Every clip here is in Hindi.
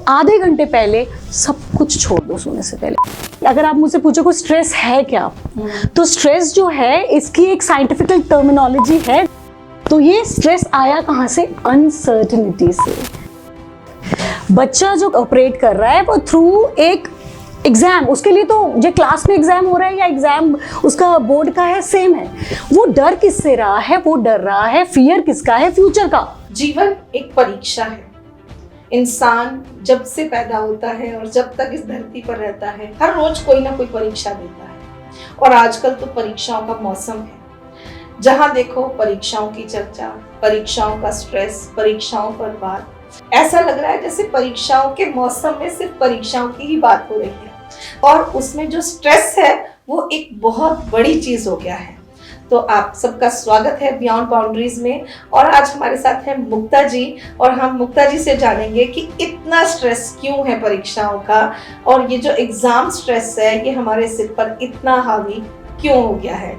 आधे घंटे पहले सब कुछ छोड़ दो सोने से पहले। अगर आप मुझसे पूछो कोई स्ट्रेस है क्या, तो स्ट्रेस जो है इसकी एक साइंटिफिकल टर्मिनोलॉजी है। तो ये स्ट्रेस आया कहाँ से? अनसर्टेनिटी से। बच्चा जो ऑपरेट कर रहा है वो थ्रू एक एग्जाम, उसके लिए तो जो क्लास में एग्जाम हो रहा है या एग्जाम उसका बोर्ड का है, सेम है। वो डर किससे रहा है? वो डर रहा है, फियर किसका है? फ्यूचर का। जीवन एक परीक्षा है। इंसान जब से पैदा होता है और जब तक इस धरती पर रहता है, हर रोज कोई ना कोई परीक्षा देता है। और आजकल तो परीक्षाओं का मौसम है। जहां देखो परीक्षाओं की चर्चा, परीक्षाओं का स्ट्रेस, परीक्षाओं पर बात। ऐसा लग रहा है जैसे परीक्षाओं के मौसम में सिर्फ परीक्षाओं की ही बात हो रही है और उसमें जो स्ट्रेस है वो एक बहुत बड़ी चीज हो गया है। तो आप सबका स्वागत है बियॉन्ड बाउंड्रीज में। और आज हमारे साथ है मुक्ता जी और हम मुक्ता जी से जानेंगे कि इतना स्ट्रेस क्यों है परीक्षाओं का, और ये जो एग्जाम स्ट्रेस है ये हमारे सिर पर इतना हावी क्यों हो गया है।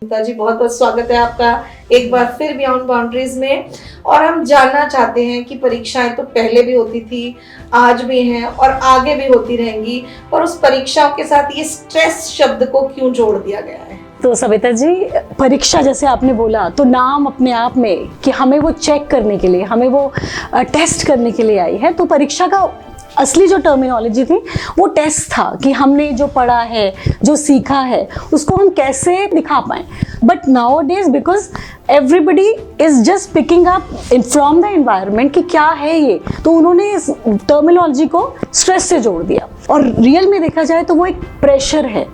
मुक्ता जी, बहुत बहुत स्वागत है आपका एक बार फिर बियॉन्ड बाउंड्रीज में। और हम जानना चाहते हैं कि परीक्षाएं तो पहले भी होती थी, आज भी हैं और आगे भी होती रहेंगी, और उस परीक्षाओं के साथ ये स्ट्रेस शब्द को क्यों जोड़ दिया गया है? तो सविता जी, परीक्षा जैसे आपने बोला तो नाम अपने आप में कि हमें वो चेक करने के लिए, हमें वो टेस्ट करने के लिए आई है। तो परीक्षा का असली जो टर्मिनोलॉजी थी वो टेस्ट था कि हमने जो पढ़ा है, जो सीखा है, उसको हम कैसे दिखा पाएं। But now days because everybody is just picking up from the environment कि क्या है ये, तो उन्होंने इस टर्मिनोलॉजी को स्ट्रेस से जोड़ दिया। और रियल में देखा जाए तो वो एक प्रेशर है,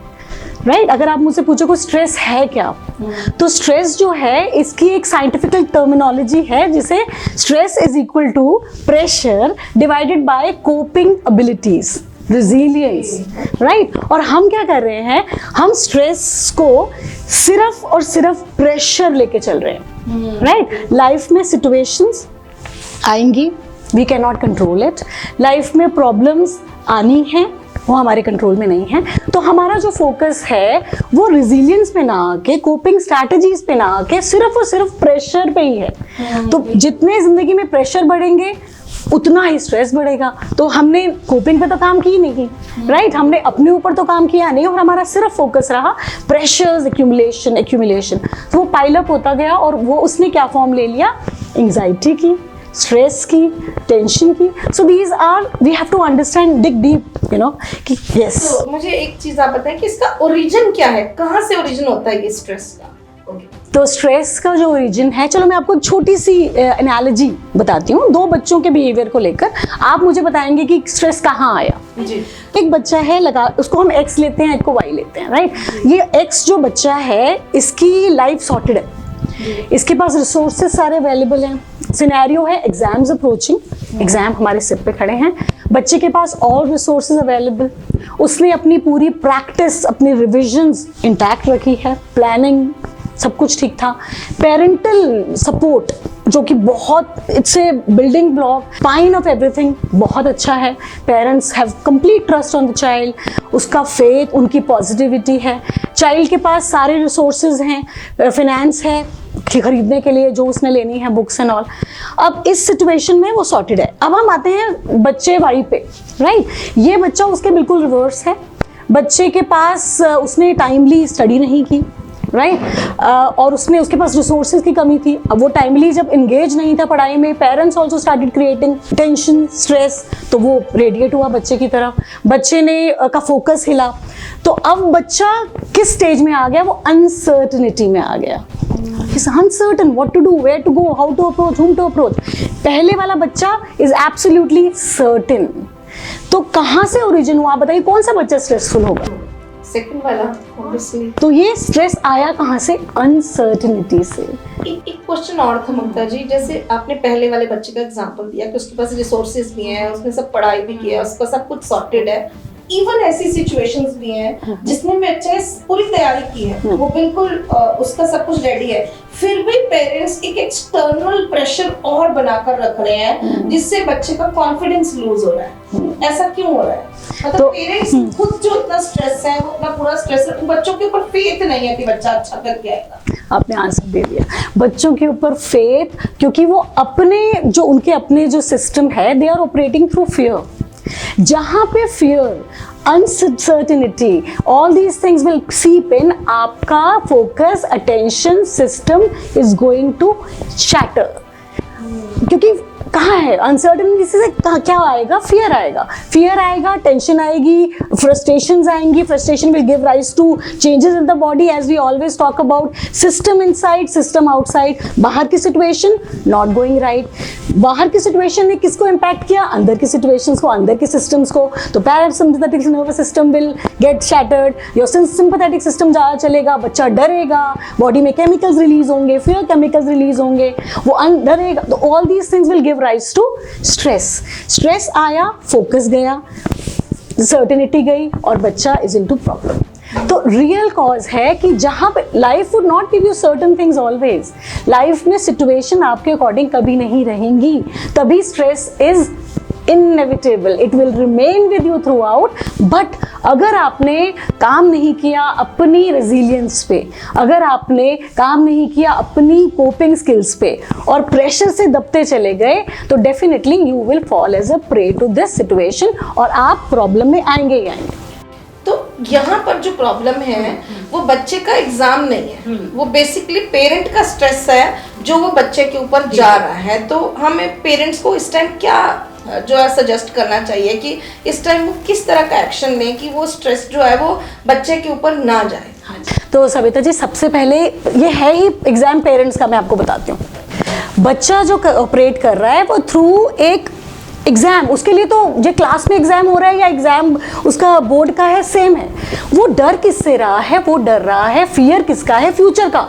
राइट? अगर आप मुझसे पूछो कोई स्ट्रेस है क्या, तो स्ट्रेस जो है इसकी एक साइंटिफिकल टर्मिनोलॉजी है जिसे stress is equal to pressure divided by coping abilities, resilience, right? और हम क्या कर रहे हैं, हम स्ट्रेस को सिर्फ और सिर्फ प्रेशर लेके चल रहे हैं, राइट? लाइफ में सिचुएशंस आएंगी, we can not control it. Life में प्रॉब्लम्स आनी है, वो हमारे कंट्रोल में नहीं है। तो हमारा जो फोकस है वो रेजिलियंस पे ना आके, कोपिंग स्ट्रैटेजीज पे ना आके, सिर्फ और सिर्फ प्रेशर पे ही है। तो जितने जिंदगी में प्रेशर बढ़ेंगे उतना ही स्ट्रेस बढ़ेगा। तो हमने कोपिंग पे तो काम की नहीं, राइट? हमने अपने ऊपर तो काम किया नहीं और हमारा सिर्फ फोकस रहा प्रेशर्स, एक्यूमुलेशन। तो वो पाइलअप होता गया और वो उसने क्या फॉर्म ले लिया? एंजाइटी की, स्ट्रेस की, टेंशन की। So these are, we have to understand, dig deep, you know कि यस। तो मुझे एक चीज आप बताएं कि इसका ओरिजिन क्या है, कहाँ से ओरिजिन होता है ये स्ट्रेस का? तो स्ट्रेस का जो ओरिजिन है, चलो मैं आपको एक छोटी सी एनालॉजी बताती हूँ दो बच्चों के बिहेवियर को लेकर। आप मुझे बताएंगे कि स्ट्रेस कहाँ आया। जी। एक बच्चा है, लगा उसको हम एक्स लेते हैं, एक को वाई लेते हैं, राइट? ये एक्स जो बच्चा है इसकी लाइफ सॉर्टेड है, इसके पास रिसोर्सेज सारे अवेलेबल हैं। सिनेरियो है एग्जाम्स अप्रोचिंग, एग्जाम हमारे सिर पे खड़े हैं, बच्चे के पास ऑल रिसोर्सेज अवेलेबल, उसने अपनी पूरी प्रैक्टिस, अपनी रिविजन्स इंटैक्ट रखी है, प्लानिंग सब कुछ ठीक था। पेरेंटल सपोर्ट जो कि बहुत, it's a building block, spine of everything, बहुत अच्छा है। Parents have complete trust on the child, उसका फेथ, उनकी पॉजिटिविटी है। चाइल्ड के पास सारे रिसोर्सेज हैं, फाइनेंस है खरीदने के लिए जो उसने लेनी है, बुक्स एंड ऑल। अब इस सिचुएशन में वो सॉर्टेड है। अब हम आते हैं बच्चे वाई पे, राइट? ये बच्चा उसके बिल्कुल रिवर्स है। बच्चे के पास उसने टाइमली स्टडी नहीं की, राइट? और उसके पास रिसोर्सेज की कमी थी। अब वो टाइमली जब इंगेज नहीं था पढ़ाई में, parents also started creating tension, stress, तो वो रेडिएट हुआ बच्चे की तरफ, बच्चे ने का फोकस हिला। तो अब बच्चा किस स्टेज में आ गया? वो अनसर्टनिटी में आ गया। He's uncertain what to do, where to go, how to approach, whom to approach. पहले वाला बच्चा is absolutely certain। तो कहाँ से ओरिजिन हुआ? बताइए कौन सा बच्चा स्ट्रेसफुल होगा? सेकंड वाला ऑब्वियसली। तो ये स्ट्रेस आया कहाँ से? अनसर्टेनिटी से। एक क्वेश्चन और था मुक्ता जी, जैसे आपने पहले वाले बच्चे का एग्जांपल दिया कि उसके पास रिसोर्सेज भी हैं, उसने सब पढ़ाई भी किया, उसका सब कुछ सॉर्टेड है, इवन ऐसी सिचुएशंस भी हैं जिसमें बच्चे ने पूरी तैयारी की है, वो बिल्कुल उसका सब कुछ रेडी है, फिर भी पेरेंट्स एक एक्सटर्नल प्रेशर और बनाकर रख रहे हैं जिससे बच्चे का कॉन्फिडेंस लूज हो रहा है। ऐसा क्यों हो रहा है? मतलब तो पेरेंट्स खुद जो इतना स्ट्रेस है, वो अपना पूरा स्ट्रेस है, बच्चों के ऊपर फेथ नहीं है कि बच्चा अच्छा करके आएगा। आपने आंसर दे दिया, बच्चों के ऊपर फेथ, क्योंकि वो उनके अपने जो सिस्टम है, they are operating through fear. जहां पे fear, uncertainty, all these things will seep in, आपका focus attention system is going to shatter। क्योंकि कहाँ है अनसर्टनिटी से क्या आएगा? फियर आएगा, फियर आएगा, टेंशन आएगी, फ्रस्ट्रेशंस आएंगी, frustration will give rise to changes in the body, as we always talk about system inside, system outside. बाहर की सिचुएशन नॉट गोइंग राइट, बाहर की सिचुएशन ने किसको इम्पैक्ट किया? अंदर की सिचुएशंस को, अंदर के सिस्टम्स को। तो parasympathetic nervous system will get shattered, your sympathetic system ज़्यादा चलेगा, बच्चा डरेगा, बॉडी में केमिकल्स रिलीज होंगे, फियर केमिकल्स रिलीज होंगे, वो डरेगा। तो all these things will give rise to stress. Stress आया, फोकस गया, सर्टेनिटी गई, और बच्चा इज इनटू प्रॉब्लम। तो रियल कॉज है कि जहां पे life would not give you certain things always, life में सिचुएशन आपके अकॉर्डिंग कभी नहीं रहेंगी, तभी stress is inevitable, it will remain with you through out. But अगर आपने काम नहीं किया अपनी रेजिलियंस पे, अगर आपने काम नहीं किया अपनी कोपिंग स्किल्स पे, और प्रेशर से दबते चले गए, तो definitely you will fall as a prey to this situation, और आप प्रॉब्लम में आएंगे ही आएंगे। तो यहाँ पर जो प्रॉब्लम है वो बच्चे का एग्जाम नहीं है, वो बेसिकली पेरेंट का स्ट्रेस है जो वो बच्चे के ऊपर जा रहा है। तो हमें पेरेंट्स को इस टाइम क्या जो है सजेस्ट करना चाहिए कि इस टाइम वो किस तरह का एक्शन लें कि वो स्ट्रेस जो है वो बच्चे के ऊपर ना जाए? तो सविता जी, सबसे पहले ये है ही एग्जाम पेरेंट्स का, मैं आपको बताती हूँ। बच्चा जो ऑपरेट कर रहा है वो थ्रू एक एग्जाम, उसके लिए तो जो क्लास में एग्जाम हो रहा है या एग्जाम उसका बोर्ड का है, सेम है। वो डर किससे रहा है? वो डर रहा है, फियर किसका है? फ्यूचर का,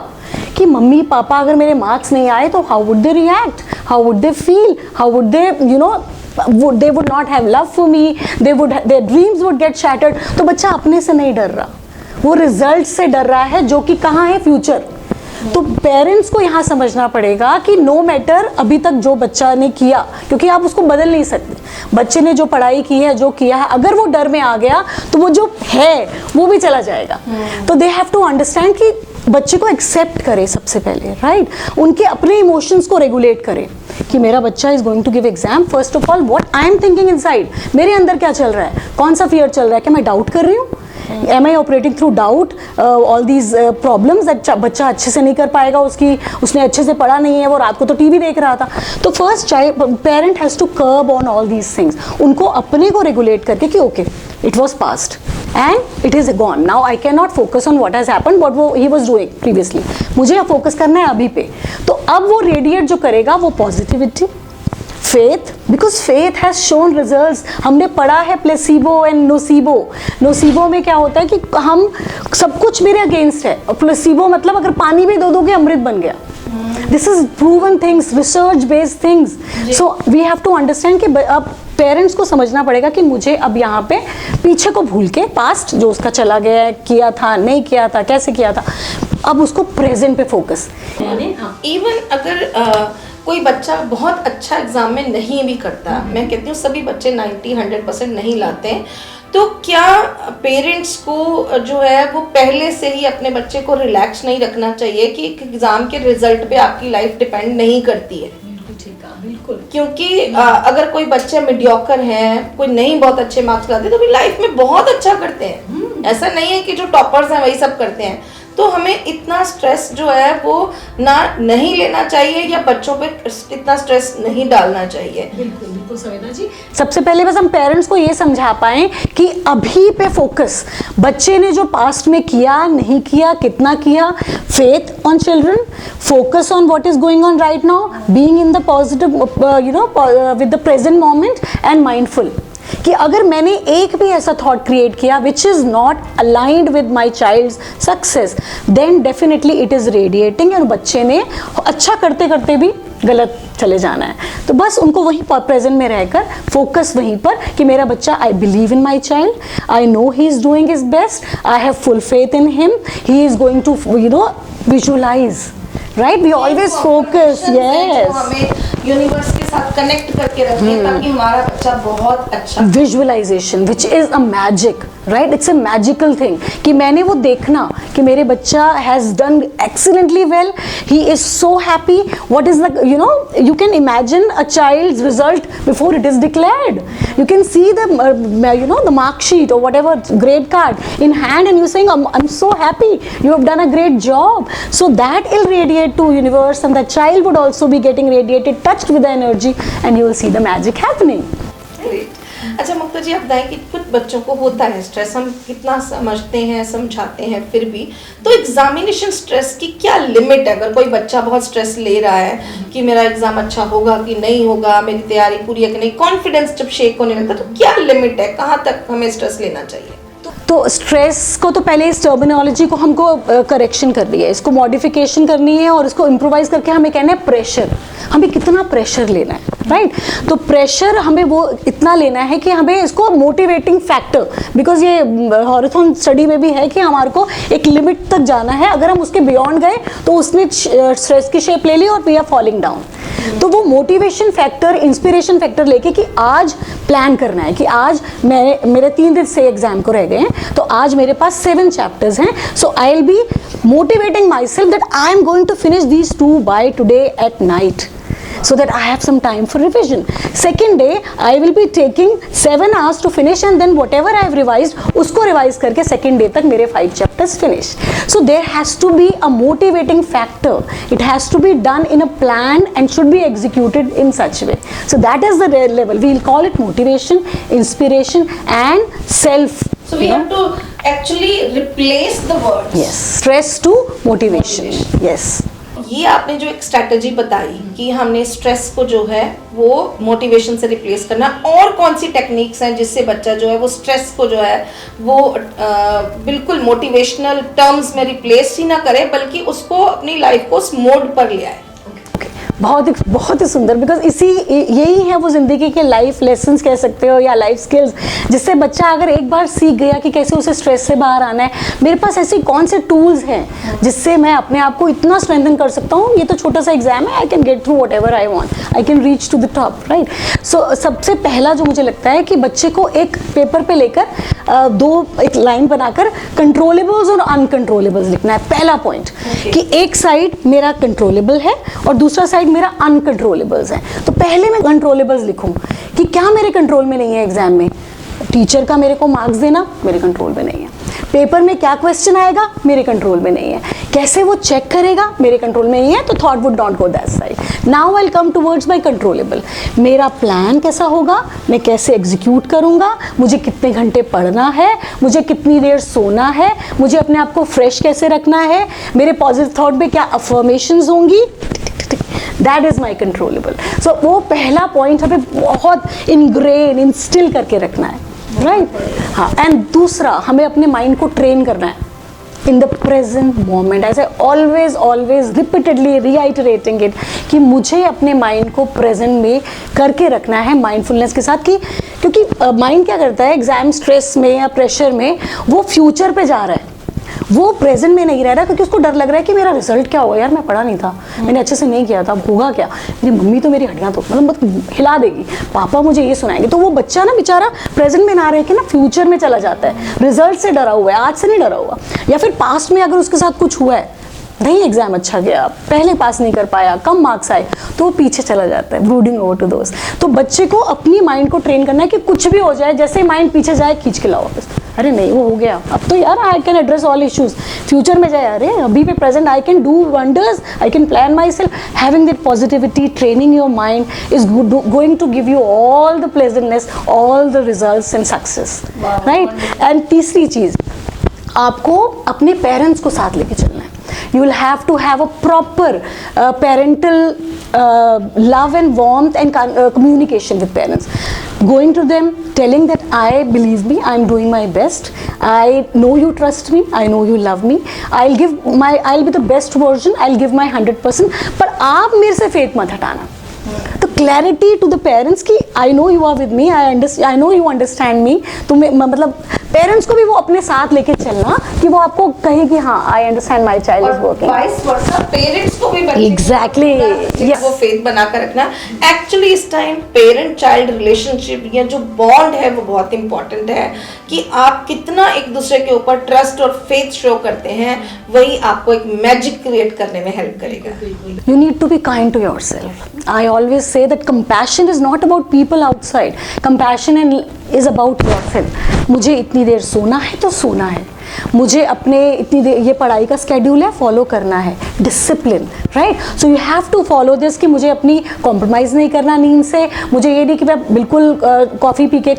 कि मम्मी पापा अगर मेरे मार्क्स नहीं आए तो how would they react, how would they feel, how would they they would not have love for me, their dreams would get shattered। तो बच्चा अपने से नहीं डर रहा, वो रिजल्ट से डर रहा है, जो कि कहाँ है? फ्यूचर। तो पेरेंट्स को यहाँ समझना पड़ेगा कि नो मैटर अभी तक जो बच्चा ने किया, क्योंकि आप उसको बदल नहीं सकते, बच्चे ने जो पढ़ाई की है, जो किया है, अगर वो डर में आ गया तो वो जो है वो भी चला जाएगा। तो दे हैव टू अंडरस्टैंड कि बच्चे को एक्सेप्ट करे सबसे पहले, राइट? उनके अपने इमोशंस को रेगुलेट करें कि मेरा बच्चा is going to give exam, first of all what I am thinking inside, मेरे अंदर क्या चल रहा है, कौन सा फियर चल रहा है, क्या मैं डाउट कर रही हूँ, am I operating through doubt, all these problems that बच्चा अच्छे से नहीं कर पाएगा, उसने अच्छे से पढ़ा नहीं है, वो रात को तो टीवी देख रहा था। तो first parent has to curb on all these things, उनको अपने को रेगुलेट करके कि okay it was past and it is gone, now I cannot focus on what has happened, what he was doing previously, मुझे फोकस करना है अभी पे। तो अब वो रेडिएट जो करेगा वो positivity, faith, because faith has shown results. हमने पढ़ा है प्लेसिबो एंड नोसिबो। नोसिबो में क्या होता है कि हम सब कुछ मेरे अगेंस्ट है, और प्लेसिबो मतलब अगर पानी भी दो दोगे अमृत बन गया। This is proven things, research based things. So we have to understand कि अब पेरेंट्स को समझना पड़ेगा कि मुझे अब यहाँ पे पीछे को भूल के, पास्ट जो उसका चला गया है, किया था नहीं किया था, कैसे किया था, अब उसको प्रेजेंट पे फोकस। इवन अगर कोई बच्चा बहुत अच्छा एग्जाम में नहीं भी करता, मैं कहती हूँ सभी बच्चे 90-100% नहीं लाते, तो क्या पेरेंट्स को जो है वो पहले से ही अपने बच्चे को रिलैक्स नहीं रखना चाहिए कि एग्जाम के रिजल्ट पे आपकी लाइफ डिपेंड नहीं करती है? बिल्कुल, क्योंकि अगर कोई बच्चे मीडियोकर हैं, कोई नहीं बहुत अच्छे मार्क्स लाते, तो भी लाइफ में बहुत अच्छा करते हैं। ऐसा नहीं है कि जो टॉपर्स हैं वही सब करते हैं। तो हमें इतना स्ट्रेस जो है वो ना नहीं लेना चाहिए, या बच्चों पे इतना स्ट्रेस नहीं डालना चाहिए। बिल्कुल बिल्कुल सविता जी, सबसे पहले बस हम पेरेंट्स को ये समझा पाएं कि अभी पे फोकस, बच्चे ने जो पास्ट में किया नहीं किया, कितना किया, faith on children, focus on what is going on right now, being in the positive with the present moment and mindful. कि अगर मैंने एक भी ऐसा थॉट क्रिएट किया which is not aligned with my child's success, then definitely it is radiating, और बच्चे ने अच्छा करते करते भी गलत चले जाना है। तो बस उनको वहीं प्रेजेंट में रहकर फोकस वहीं पर कि मेरा बच्चा, I believe in my child, I know he is doing his best, I have full faith in him, he is going to visualise, right, we always focus, yes, हमें यूनिवर्स के साथ कनेक्ट करके रखते हैं ताकि हमारा बच्चा बहुत अच्छा, visualisation which is a magic, right, it's a magical thing कि मैंने वो देखना कि मेरे बच्चा has done excellently well, he is so happy, what is the, you know, you can imagine a child's result before it is declared. You can see the the mark sheet or whatever grade card in hand and you're saying, I'm so happy, you have done a great job. So that will radiate to universe and the child would also be getting radiated, touched with the energy, and you will see the magic happening. Great. अच्छा मुक्ता जी, आप बताएं कि कुछ बच्चों को होता है स्ट्रेस, हम कितना समझते हैं समझाते हैं फिर भी, तो एग्जामिनेशन स्ट्रेस की क्या लिमिट है? अगर कोई बच्चा बहुत स्ट्रेस ले रहा है कि मेरा एग्जाम अच्छा होगा कि नहीं होगा, मेरी तैयारी पूरी है कि नहीं, कॉन्फिडेंस जब शेक होने लगता है, तो क्या लिमिट है, कहाँ तक हमें स्ट्रेस लेना चाहिए? तो स्ट्रेस को तो पहले इस टर्मिनोलॉजी को हमको करेक्शन करनी है, इसको मॉडिफिकेशन करनी है और इसको इम्प्रोवाइज करके हमें कहना है प्रेशर, हमें कितना प्रेशर लेना है, राइट? तो प्रेशर हमें वो इतना लेना है कि हमें इसको मोटिवेटिंग फैक्टर, बिकॉज ये हॉरिथॉन स्टडी में भी है कि हमारे को एक लिमिट तक जाना है, अगर हम उसके बियॉन्ड गए तो उसने स्ट्रेस की शेप ले ली और वी आर फॉलिंग डाउन। तो वो मोटिवेशन फैक्टर, इंस्पिरेशन फैक्टर लेके कि आज प्लान करना है कि आज मेरे 3 दिन से एग्जाम को रह गए हैं, तो आज मेरे पास 7 चैप्टर्स हैं, so I will be motivating myself that I am going to finish these 2 by today at night, so that I have some time for revision. Second day, I will be taking 7 hours to finish and then whatever I have revised, उसको revise करके second day तक मेरे 5 chapters finish. So there has to be a motivating factor. It has to be done in a plan and should be executed in such way. So that is the level. We will call it motivation, inspiration and self. So we have to actually replace the words. Yes. Stress to motivation. Yes. ये आपने जो एक स्ट्रैटेजी बताई कि हमने स्ट्रेस को जो है वो मोटिवेशन से रिप्लेस करना, और कौन सी टेक्निक्स हैं जिससे बच्चा जो है वो स्ट्रेस को जो है वो बिल्कुल मोटिवेशनल टर्म्स में रिप्लेस ही ना करे बल्कि उसको अपनी लाइफ को उस मोड पर ले आए? बहुत ही सुंदर, बिकॉज यही है वो ज़िंदगी के लाइफ लेसन्स कह सकते हो या लाइफ स्किल्स, जिससे बच्चा अगर एक बार सीख गया कि कैसे उसे स्ट्रेस से बाहर आना है, मेरे पास ऐसे कौन से टूल्स हैं जिससे मैं अपने आप को इतना स्ट्रेंथन कर सकता हूँ। ये तो छोटा सा एग्जाम है, I can get through whatever I want, I can reach to the top, right? So सबसे पहला जो मुझे लगता है कि बच्चे को एक पेपर पे लेकर एक लाइन बनाकर कंट्रोलेबल्स और अनकंट्रोलेबल्स लिखना है। पहला पॉइंट कि एक साइड मेरा कंट्रोलेबल है और दूसरा साइड मेरा अनकंट्रोलेबल्स है। तो पहले मैं कंट्रोलेबल्स लिखूं कि क्या मेरे कंट्रोल में नहीं है एग्जाम में, टीचर का मेरे को मार्क्स देना मेरे कंट्रोल में नहीं है, पेपर में क्या क्वेश्चन आएगा मेरे कंट्रोल में नहीं है, कैसे वो चेक करेगा मेरे कंट्रोल में नहीं है, तो thought would not go that side. Now I will come towards my controllable, मेरा प्लान कैसा होगा, मैं कैसे एग्जीक्यूट करूंगा, मुझे कितने घंटे पढ़ना है, मुझे कितनी देर सोना है, मुझे अपने आप को फ्रेश कैसे रखना है, मेरे पॉजिटिव थॉट में क्या अफर्मेशंस होंगी, दैट इज माई कंट्रोलेबल। सो वो पहला पॉइंट हमें बहुत इनग्रेन इंस्टिल करके रखना है, राइट? हाँ, एंड दूसरा हमें अपने माइंड को ट्रेन करना है in the present moment, as I always repeatedly reiterating it कि मुझे अपने माइंड को प्रेजेंट में करके रखना है माइंडफुलनेस के साथ, कि क्योंकि माइंड क्या करता है एग्जाम स्ट्रेस में या प्रेशर में, वो फ्यूचर पे जा रहा है, वो प्रेजेंट में नहीं रह रहा, क्योंकि उसको डर लग रहा है कि मेरा रिजल्ट क्या होगा, यार मैं पढ़ा नहीं था, मैंने अच्छे से नहीं किया था, अब होगा क्या, मेरी मम्मी तो मेरी हड्डियां तो मतलब हिला देगी, पापा मुझे ये सुनाएंगे। तो वो बच्चा ना बेचारा प्रेजेंट में ना रह के ना फ्यूचर में चला जाता है, रिजल्ट से डरा हुआ है, आज से नहीं डरा हुआ, या फिर पास्ट में अगर उसके साथ कुछ हुआ है, नहीं एग्जाम अच्छा गया, पहले पास नहीं कर पाया, कम मार्क्स आए, तो वो पीछे चला जाता है, ब्रूडिंग ओवर टू दोस्त। तो बच्चे को अपनी माइंड को ट्रेन करना है कि कुछ भी हो जाए, जैसे माइंड पीछे जाए खींच के लाओ वापस, अरे नहीं वो हो गया, अब तो यार I can address all issues, future में जाए, अरे अभी पे present I can do wonders, I can plan myself, having that positivity, training your mind is going to give you all the pleasantness, all the results and success, right? And तीसरी चीज, आपको अपने पेरेंट्स को साथ लेके चलना है। You will have to have a proper parental love and warmth and communication with parents. going to them, telling that I believe me, I'm doing my best, I know you trust me, I know you love me, I'll be the best version, I'll give my 100%, पर आप मेरे से faith मत हटाना. तो क्लैरिटी टू द पेरेंट्स की I know you are with me, I know you understand me. तुम्हें मतलब पेरेंट्स को भी वो अपने साथ लेके चलना कि वो आपको कहे कि हाँ I understand my child is working. Vice versa parents को भी एग्जैक्टली वो फेथ बना कर रखना. एक्चुअली इस टाइम पेरेंट चाइल्ड रिलेशनशिप या जो बॉन्ड है वो बहुत इंपॉर्टेंट है कि आप कितना एक दूसरे के ऊपर ट्रस्ट और फेथ शो करते हैं, वही आपको एक मैजिक क्रिएट करने में हेल्प करेगा. You need to be kind to yourself. I always say that compassion is not about people outside. Compassion is about yourself. मुझे इतनी देर सोना है तो सोना है, मुझे अपने इतनी देर ये पढ़ाई का स्केड्यूल है फॉलो करना है, discipline, right. So you have to follow this कि मुझे अपनी कॉम्प्रोमाइज़ नहीं करना नींद से. मुझे ये नहीं कि मैं बिल्कुल कॉफ़ी पी के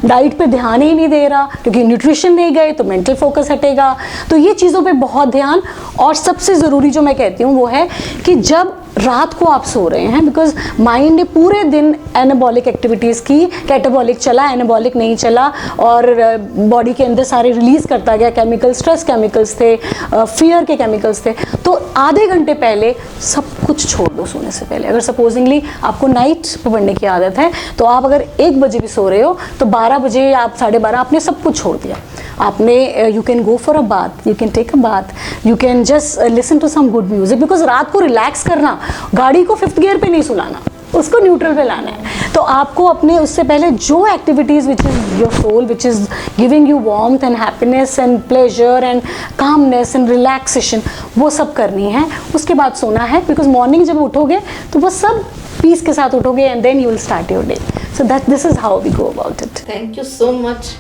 डाइट पे ध्यान ही नहीं दे रहा क्योंकि न्यूट्रिशन नहीं गए तो मेंटल फोकस हटेगा. तो ये चीज़ों पे बहुत ध्यान. और सबसे ज़रूरी जो मैं कहती हूँ वो है कि जब रात को आप सो रहे हैं, बिकॉज माइंड ने पूरे दिन एनाबॉलिक एक्टिविटीज़ की, कैटाबॉलिक चला, एनाबॉलिक नहीं चला, और बॉडी के अंदर सारे रिलीज़ करता गया केमिकल, स्ट्रेस केमिकल्स थे, फियर के केमिकल्स थे. तो आधे घंटे पहले सब कुछ छोड़ दो सोने से पहले. अगर सपोजिंगली आपको नाइट पढ़ने की आदत है तो आप अगर 1 बजे भी सो रहे हो तो 12 बजे या आप 12:30 आपने सब कुछ छोड़ दिया. आपने you can go for a bath, you can take a bath, you can just listen to some good music. Because रात को रिलैक्स करना, गाड़ी को 5th गियर पे नहीं सुलाना, उसको न्यूट्रल पे लाना है. तो आपको अपने उससे पहले जो activities which is your soul, which is giving you warmth and happiness and pleasure and calmness and relaxation, वो सब करनी है. उसके बाद सोना है. बिकॉज मॉर्निंग जब उठोगे तो वो सब पीस के साथ उठोगे and then you will start your day. So this is how we go about it. Thank you so much,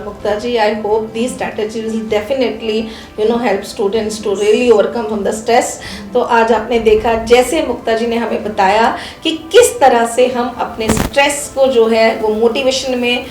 Mukta ji. I hope these strategies will definitely, help students to really overcome from the stress. तो आज आपने देखा जैसे मुक्ता जी ने हमें बताया कि किस तरह से हम अपने स्ट्रेस को जो है वो मोटिवेशन में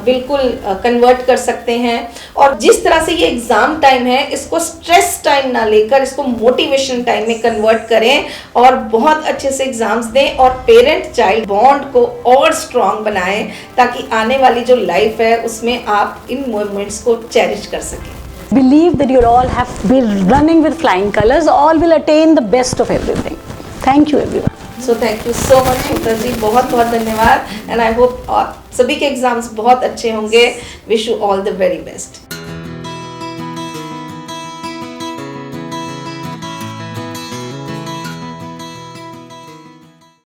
बिल्कुल कन्वर्ट कर सकते हैं. और जिस तरह से ये एग्ज़ाम टाइम है इसको स्ट्रेस टाइम ना लेकर इसको मोटिवेशन टाइम में कन्वर्ट करें और बहुत अच्छे से एग्ज़ाम्स दें और पेरेंट चाइल्ड बॉन्ड को और स्ट्रॉन्ग बनाएं ताकि आने वाली जो लाइफ है उसमें आप इन मोमेंट्स को चेरिश कर सकें. Believe that you all have been running with flying colors. All will attain the best of everything. Thank you everyone. So thank you so much मुक्ता जी, बहुत बहुत धन्यवाद. एंड आई होप सभी के एग्जाम्स बहुत अच्छे होंगे. Wish you all the very best.